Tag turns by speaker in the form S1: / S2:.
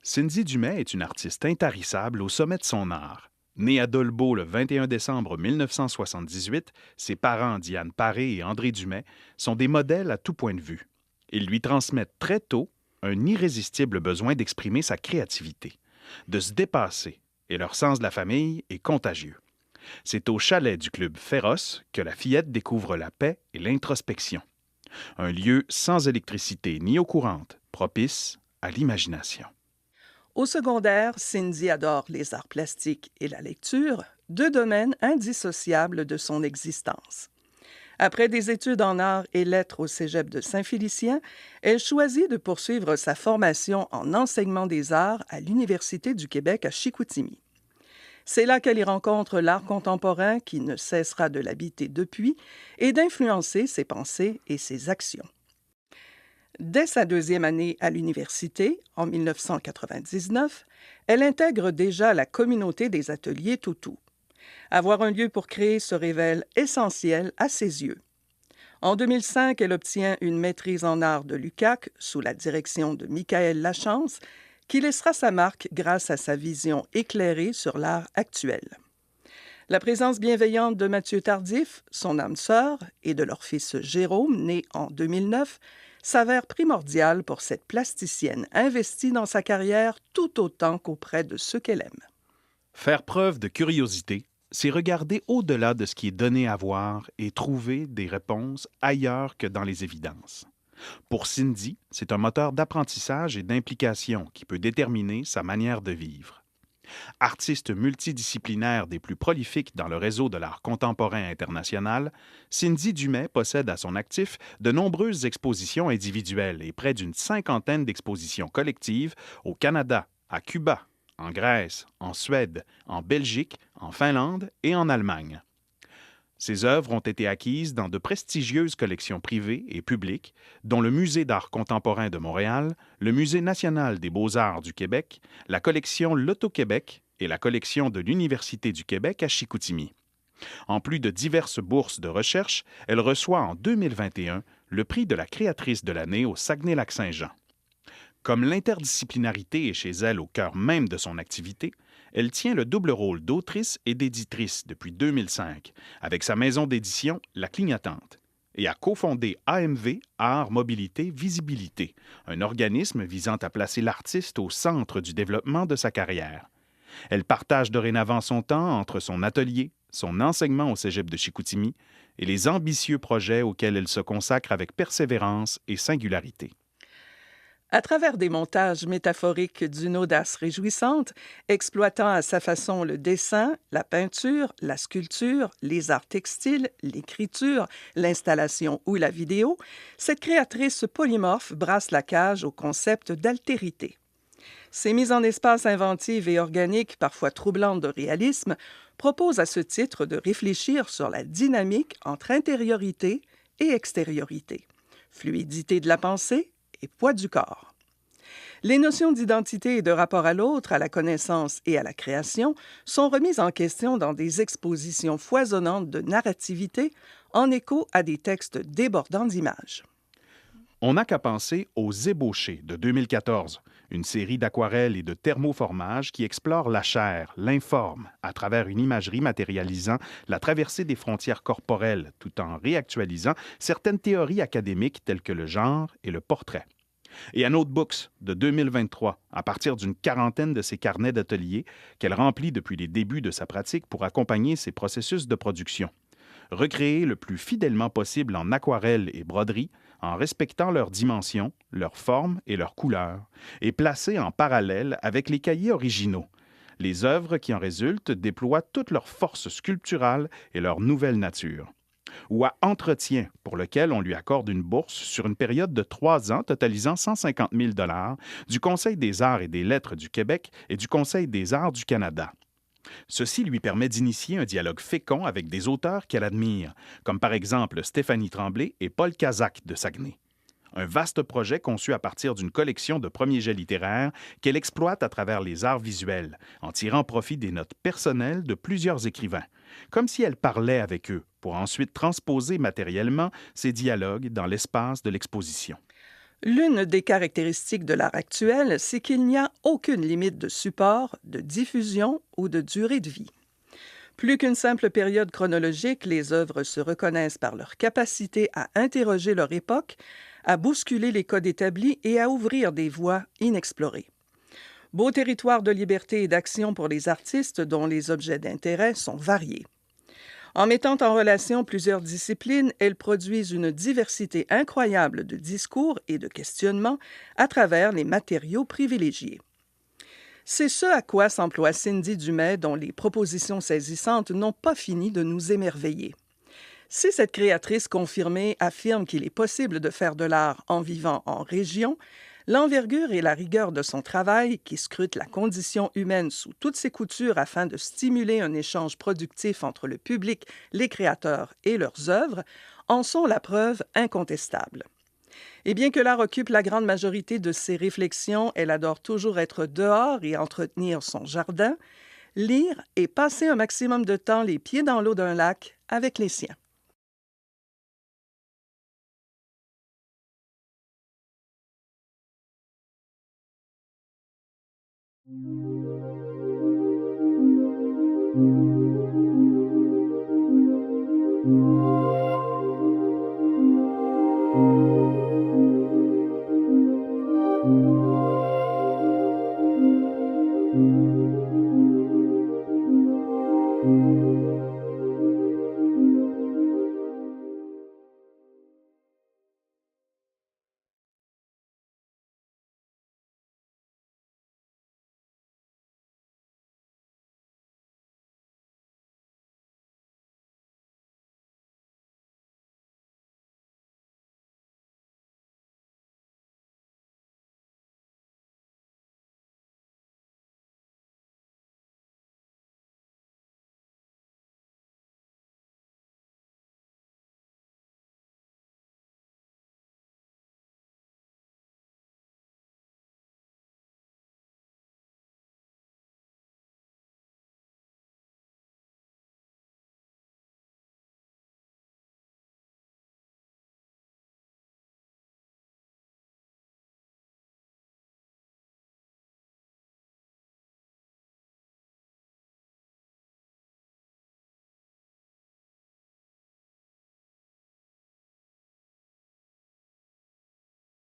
S1: Cindy Dumais est une artiste intarissable au sommet de son art. Née à Dolbeau le 21 décembre 1978, ses parents, Diane Paré et André Dumais, sont des modèles à tout point de vue. Ils lui transmettent très tôt un irrésistible besoin d'exprimer sa créativité, de se dépasser, et leur sens de la famille est contagieux. C'est au chalet du Club Féroce que la fillette découvre la paix et l'introspection. Un lieu sans électricité ni eau courante, propice à l'imagination.
S2: Au secondaire, Cindy adore les arts plastiques et la lecture, deux domaines indissociables de son existence. Après des études en arts et lettres au Cégep de Saint-Félicien, elle choisit de poursuivre sa formation en enseignement des arts à l'Université du Québec à Chicoutimi. C'est là qu'elle y rencontre l'art contemporain qui ne cessera de l'habiter depuis et d'influencer ses pensées et ses actions. Dès sa deuxième année à l'université, en 1999, elle intègre déjà la communauté des ateliers Toutou. Avoir un lieu pour créer se révèle essentiel à ses yeux. En 2005, elle obtient une maîtrise en art de l'UQAC sous la direction de Michael Lachance, qui laissera sa marque grâce à sa vision éclairée sur l'art actuel. La présence bienveillante de Mathieu Tardif, son âme sœur, et de leur fils Jérôme, né en 2009, s'avère primordiale pour cette plasticienne investie dans sa carrière tout autant qu'auprès de ceux qu'elle aime.
S1: Faire preuve de curiosité, c'est regarder au-delà de ce qui est donné à voir et trouver des réponses ailleurs que dans les évidences. Pour Cindy, c'est un moteur d'apprentissage et d'implication qui peut déterminer sa manière de vivre. Artiste multidisciplinaire des plus prolifiques dans le réseau de l'art contemporain international, Cindy Dumais possède à son actif de nombreuses expositions individuelles et près d'une cinquantaine d'expositions collectives au Canada, à Cuba, en Grèce, en Suède, en Belgique, en Finlande et en Allemagne. Ses œuvres ont été acquises dans de prestigieuses collections privées et publiques, dont le Musée d'art contemporain de Montréal, le Musée national des beaux-arts du Québec, la collection Loto-Québec et la collection de l'Université du Québec à Chicoutimi. En plus de diverses bourses de recherche, elle reçoit en 2021 le prix de la créatrice de l'année au Saguenay-Lac-Saint-Jean. Comme l'interdisciplinarité est chez elle au cœur même de son activité, elle tient le double rôle d'autrice et d'éditrice depuis 2005, avec sa maison d'édition La Clignotante, et a cofondé AMV, Art, Mobilité, Visibilité, un organisme visant à placer l'artiste au centre du développement de sa carrière. Elle partage dorénavant son temps entre son atelier, son enseignement au Cégep de Chicoutimi et les ambitieux projets auxquels elle se consacre avec persévérance et singularité.
S2: À travers des montages métaphoriques d'une audace réjouissante, exploitant à sa façon le dessin, la peinture, la sculpture, les arts textiles, l'écriture, l'installation ou la vidéo, cette créatrice polymorphe brasse la cage au concept d'altérité. Ses mises en espace inventives et organiques, parfois troublantes de réalisme, proposent à ce titre de réfléchir sur la dynamique entre intériorité et extériorité, fluidité de la pensée et poids du corps. Les notions d'identité et de rapport à l'autre, à la connaissance et à la création sont remises en question dans des expositions foisonnantes de narrativité en écho à des textes débordants d'images.
S1: On n'a qu'à penser aux Ébauchés de 2014, une série d'aquarelles et de thermoformages qui explore la chair, l'informe, à travers une imagerie matérialisant la traversée des frontières corporelles tout en réactualisant certaines théories académiques telles que le genre et le portrait. Et à Notebooks de 2023, à partir d'une quarantaine de ses carnets d'atelier qu'elle remplit depuis les débuts de sa pratique pour accompagner ses processus de production. Recréer le plus fidèlement possible en aquarelle et broderie, en respectant leurs dimensions, leurs formes et leurs couleurs, et placer en parallèle avec les cahiers originaux. Les œuvres qui en résultent déploient toute leur force sculpturale et leur nouvelle nature. Ou à Entretien, pour lequel on lui accorde une bourse sur une période de 3 ans totalisant 150 000 du Conseil des arts et des lettres du Québec et du Conseil des arts du Canada. Ceci lui permet d'initier un dialogue fécond avec des auteurs qu'elle admire, comme par exemple Stéphanie Tremblay et Paul Cazac de Saguenay. Un vaste projet conçu à partir d'une collection de premiers jets littéraires qu'elle exploite à travers les arts visuels, en tirant profit des notes personnelles de plusieurs écrivains, comme si elle parlait avec eux, pour ensuite transposer matériellement ces dialogues dans l'espace de l'exposition.
S2: L'une des caractéristiques de l'art actuel, c'est qu'il n'y a aucune limite de support, de diffusion ou de durée de vie. Plus qu'une simple période chronologique, les œuvres se reconnaissent par leur capacité à interroger leur époque, à bousculer les codes établis et à ouvrir des voies inexplorées. Beau territoire de liberté et d'action pour les artistes dont les objets d'intérêt sont variés. En mettant en relation plusieurs disciplines, elles produisent une diversité incroyable de discours et de questionnements à travers les matériaux privilégiés. C'est ce à quoi s'emploie Cindy Dumais, dont les propositions saisissantes n'ont pas fini de nous émerveiller. Si cette créatrice confirmée affirme qu'il est possible de faire de l'art en vivant en région, l'envergure et la rigueur de son travail, qui scrute la condition humaine sous toutes ses coutures afin de stimuler un échange productif entre le public, les créateurs et leurs œuvres, en sont la preuve incontestable. Et bien que l'art occupe la grande majorité de ses réflexions, elle adore toujours être dehors et entretenir son jardin, lire et passer un maximum de temps les pieds dans l'eau d'un lac avec les siens.